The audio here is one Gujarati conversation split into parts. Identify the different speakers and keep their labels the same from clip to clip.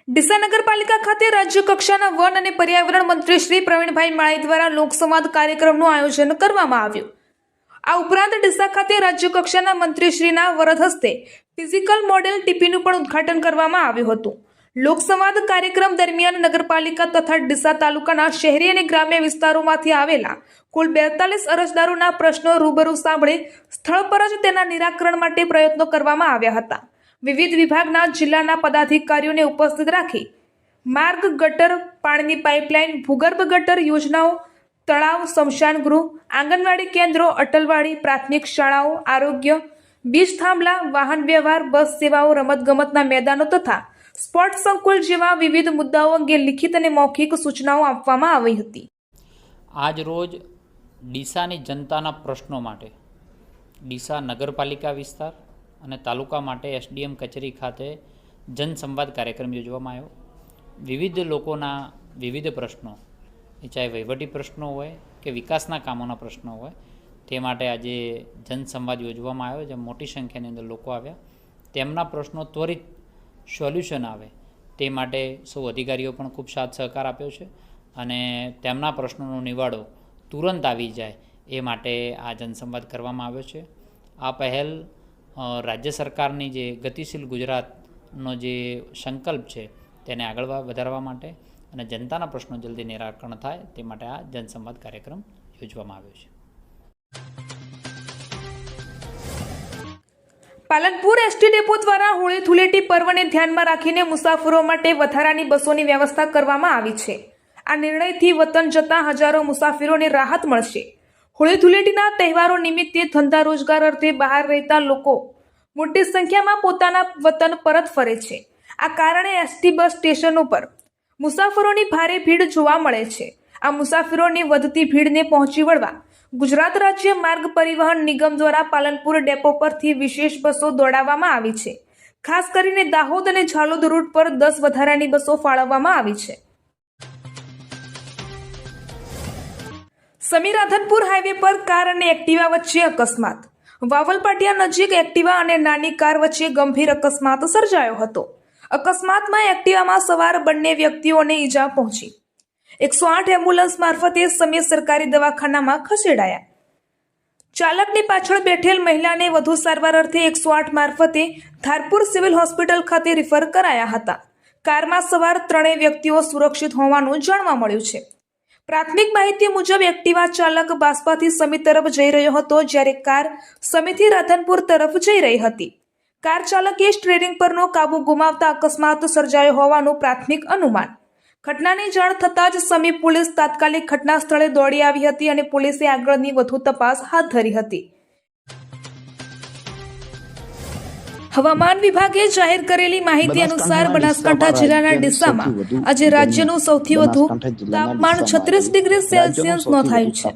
Speaker 1: ડીસા નગરપાલિકા ખાતે રાજ્ય કક્ષાના વન અને પર્યાવરણ મંત્રી શ્રી પ્રવીણભાઈ માળી દ્વારા લોકસંવાદ કાર્યક્રમનું આયોજન કરવામાં આવ્યું। આ ઉપરાંત ડીસા ખાતે રાજ્ય કક્ષાના મંત્રીશ્રીના વરદ હસ્તે ફિઝિકલ મોડેલ ટીપીનું પણ ઉદ્ઘાટન કરવામાં આવ્યું હતું। લોકસંવાદ કાર્યક્રમ દરમિયાન નગરપાલિકા તથા ડીસા તાલુકાના શહેરી અને ગ્રામ્ય વિસ્તારોમાંથી આવેલા કુલ 42 અરજદારોના પ્રશ્નો રૂબરૂ સાંભળી સ્થળ પર જ તેના નિરાકરણ માટે પ્રયત્નો કરવામાં આવ્યા હતા। વિવિધ વિભાગના જિલ્લાના પદાધિકારીઓને ઉપસ્થિત રાખી માર્ગ, ગટર, પાણીની પાઇપલાઇન, ભૂગર્ભ ગટર યોજનાઓ, તળાવ, સ્મશાન ગૃહ, આંગણવાડી કેન્દ્રો, અટલવાડી, પ્રાથમિક શાળાઓ, આરોગ્ય, બીજ થાંભલા, વાહન વ્યવહાર, બસ સેવાઓ, રમતગમતના મેદાનો તથા સ્પોર્ટ સંકુલ જેવા વિવિધ મુદ્દાઓ અંગે લિખિત અને મૌખિક સૂચનાઓ આપવામાં આવી હતી।
Speaker 2: આજ રોજ ડીસાની જનતાના પ્રશ્નો માટે ડીસા નગરપાલિકા વિસ્તાર અને તાલુકા માટે એસડીએમ કચેરી ખાતે જનસંવાદ કાર્યક્રમ યોજવામાં આવ્યો। વિવિધ લોકોના વિવિધ પ્રશ્નો, એ ચાહે વહીવટી પ્રશ્નો હોય કે વિકાસના કામોના પ્રશ્નો હોય, તે માટે આજે જનસંવાદ યોજવામાં આવ્યો, જેમાં મોટી સંખ્યાની અંદર લોકો આવ્યા। તેમના પ્રશ્નો ત્વરિત સોલ્યુશન આવે તે માટે સૌ અધિકારીઓ પણ ખૂબ સાથ સહકાર આપ્યો છે અને તેમના પ્રશ્નોનો નિવાડો તુરંત આવી જાય એ માટે આ જનસંવાદ કરવામાં આવ્યો છે। આ પહેલ રાજ્ય સરકારની જે ગતિશીલ ગુજરાતનો જે સંકલ્પ છે તેને આગળ વધારવા માટે અને જનતાના પ્રશ્નો જલ્દી નિરાકરણ થાય તે માટે આ જનસંવાદ કાર્યક્રમ યોજવામાં આવ્યો છે।
Speaker 1: પાલનપુર એસટી ડેપો દ્વારા હોળી ધૂળેટી પર્વને ધ્યાનમાં રાખીને મુસાફરો માટે વધારાની બસોની વ્યવસ્થા કરવામાં આવી છે। આ નિર્ણયથી વતન જતા હજારો મુસાફરોને રાહત મળશે। હોળી ધૂળેટીના તહેવારો નિમિત્તે ધંધા રોજગાર અર્થે બહાર રહેતા લોકો મોટી સંખ્યામાં પોતાના વતન પરત ફરે છે। આ કારણે એસટી બસ સ્ટેશનો પર મુસાફરોની ભારે ભીડ જોવા મળે છે। આ મુસાફરોની વધતી ભીડને પહોંચી વળવા ગુજરાત રાજ્ય માર્ગ પરિવહન નિગમ દ્વારા પાલનપુર ડેપો પરથી વિશેષ બસો દોડાવવામાં આવી છે। ખાસ કરીને દાહોદ અને ઝાલોદ રૂટ પર 10 વધારાની બસો ફાળવવામાં આવી છે। સમી રાધનપુર હાઈવે પર કાર અને એક્ટિવા વચ્ચે અકસ્માત। વાવલપાટિયા નજીક એક્ટિવા અને નાની કાર વચ્ચે ગંભીર અકસ્માત સર્જાયો હતો। અકસ્માતમાં એક્ટિવામાં સવાર બંને વ્યક્તિઓને ઈજા પહોંચી। 108 એમ્બ્યુલન્સ મારફતે સમી સરકારી દવાખાનામાં ખસેડાયા। ચાલકની પાછળ બેઠેલ મહિલાને વધુ સારવાર અર્થે 108 મારફતે ધારપુર સિવિલ હોસ્પિટલ ખાતે રિફર કરાયા હતા। કારમાં સવાર ત્રણેય વ્યક્તિઓ સુરક્ષિત હોવાનું જાણવા મળ્યું છે। પ્રાથમિક માહિતી મુજબ એક્ટિવા ચાલક બાસપાથી સમી તરફ જઈ રહ્યો હતો, જ્યારે કાર સમીથી રાધનપુર તરફ જઈ રહી હતી। કાર ચાલકે સ્ટીયરિંગ પરનો કાબુ ગુમાવતા અકસ્માત સર્જાયો હોવાનું પ્રાથમિક અનુમાન। ઘટનાની જાણ થતાં જ સમી પોલીસ તાત્કાલિક ઘટના સ્થળે દોડી આવી હતી અને પોલીસે આગળની વધુ તપાસ હાથ ધરી હતી। હવામાન વિભાગે જાહેર કરેલી માહિતી અનુસાર બનાસકાંઠા જિલ્લાના ડીસામાં આજે રાજ્યનું સૌથી વધુ તાપમાન 36 ડિગ્રી સેલ્સિયસ નોંધાયું છે।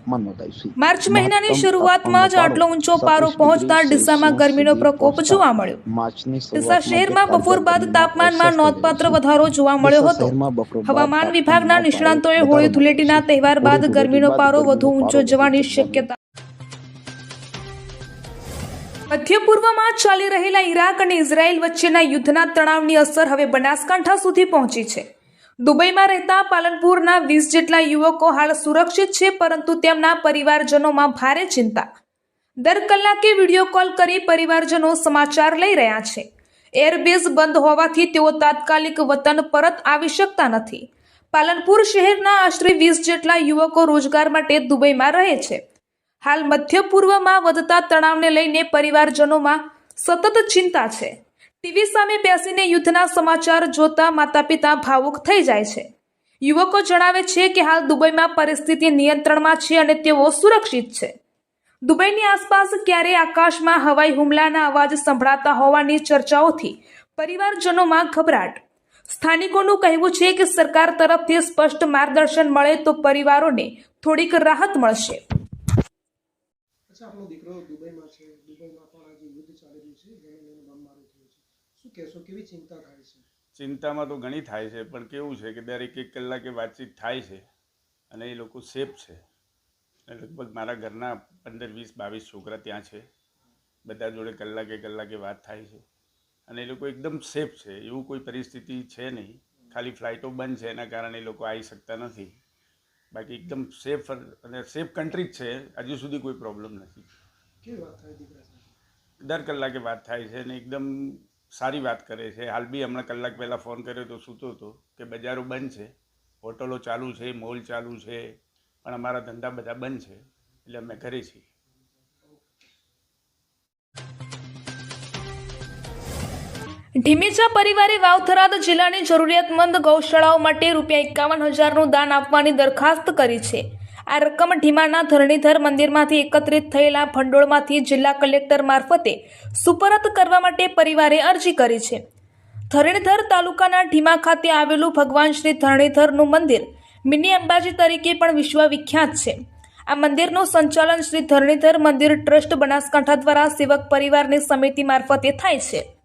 Speaker 1: માર્ચ મહિનાની શરૂઆતમાં જ આટલો ઊંચો પારો પહોંચતા ડીસામાં ગરમીનો પ્રકોપ જોવા મળ્યો। ડીસા શહેરમાં બપોર બાદ તાપમાનમાં નોંધપાત્ર વધારો જોવા મળ્યો હતો। હવામાન વિભાગના નિષ્ણાંતોએ હોળી ધૂળેટીના તહેવાર બાદ ગરમીનો પારો વધુ ઊંચો જવાની શક્યતા। મધ્ય પૂર્વમાં ચાલી રહેલા ઈરાક અને ઇઝરાયલ વચ્ચેના યુદ્ધના તણાવની અસર હવે બનાસકાંઠા સુધી પહોંચી છે। દુબઈમાં રહેતા પાલનપુરના 20 જેટલા યુવકો હાલ સુરક્ષિત છે, પરંતુ તેમના પરિવારજનોમાં ભારે ચિંતા। દર કલાકે વિડીયો કોલ કરી પરિવારજનો સમાચાર લઈ રહ્યા છે। એરબેઝ બંધ હોવાથી તેઓ તાત્કાલિક વતન પરત આવી શકતા નથી। પાલનપુર શહેરના આશરે 20 જેટલા યુવકો રોજગાર માટે દુબઈમાં રહે છે। હાલ મધ્ય પૂર્વમાં વધતા તણાવને લઈને પરિવારજનોમાં સતત ચિંતા છે। ટીવી સામે બેસીને યુદ્ધના સમાચાર જોતા માતા પિતા ભાવુક થઈ જાય છે। યુવકો જણાવે છે કે હાલ દુબઈમાં પરિસ્થિતિ નિયંત્રણમાં છે અને તેઓ સુરક્ષિત છે। દુબઈની આસપાસ ક્યારે આકાશમાં હવાઈ હુમલાના અવાજ સંભળાતા હોવાની ચર્ચાઓથી પરિવારજનોમાં ગભરાટ। સ્થાનિકોનું કહેવું છે કે સરકાર તરફથી સ્પષ્ટ માર્ગદર્શન મળે તો પરિવારોને થોડીક રાહત મળશે।
Speaker 3: આપણો દીકરો દુબઈમાં છે, દુબઈમાં પણ આજે યુદ્ધ ચાલી રહ્યું છે, જેને લઈને બોમ્બમારો થયો છે, શું કહેશો, કેવી ચિંતા થાય છે?
Speaker 4: ચિંતામાં તો ઘણી થાય છે, પણ કેવું છે કે દરેક 1 કલાકે વાતચીત થાય છે અને એ લોકો સેફ છે। લગભગ મારા ઘરના 15, 20, 22 છોકરા ત્યાં છે, બધા જોડે કલાકે વાત થાય છે અને એ લોકો એકદમ સેફ છે। એવું કોઈ પરિસ્થિતિ છે નહીં ખાલી ફ્લાઇટો બંધ છે એના કારણે એ લોકો આવી શકતા નથી. બાકી એકદમ સેફ અને સેફ કન્ટ્રી જ છે, હજુ સુધી કોઈ પ્રોબ્લેમ નથી.
Speaker 3: કેવી વાત થાય દીકરા સાથે?
Speaker 4: દર કલાકે વાત થાય છે અને એકદમ સારી વાત કરે છે. હાલ બી હમણાં કલાક પહેલાં ફોન કર્યો તો સૂતો હતો કે બજારો બંધ છે, હોટલો ચાલુ છે, મોલ ચાલુ છે, પણ અમારા ધંધા બધા બંધ છે, એટલે અમે ઘરે છીએ.
Speaker 1: ઢીમેચા પરિવારે વાવથરાદ જિલ્લાની જરૂરિયાતમંદ ગૌશાળાઓ માટે ₹51,000નું દાન આપવાની દરખાસ્ત કરી છે. આ રકમ ઢીમાના ધરણીધર મંદિરમાંથી એકત્રિત થયેલા ભંડોળમાંથી જિલ્લા કલેક્ટર મારફતે સુપરત કરવા માટે પરિવારે અરજી કરી છે. ધરણીધર તાલુકાના ઢીમા ખાતે આવેલું ભગવાન શ્રી ધરણીધરનું મંદિર મિની અંબાજી તરીકે પણ વિશ્વવિખ્યાત છે. આ મંદિરનું સંચાલન શ્રી ધરણીધર મંદિર ટ્રસ્ટ બનાસકાંઠા દ્વારા સેવક પરિવારની સમિતિ મારફતે થાય છે.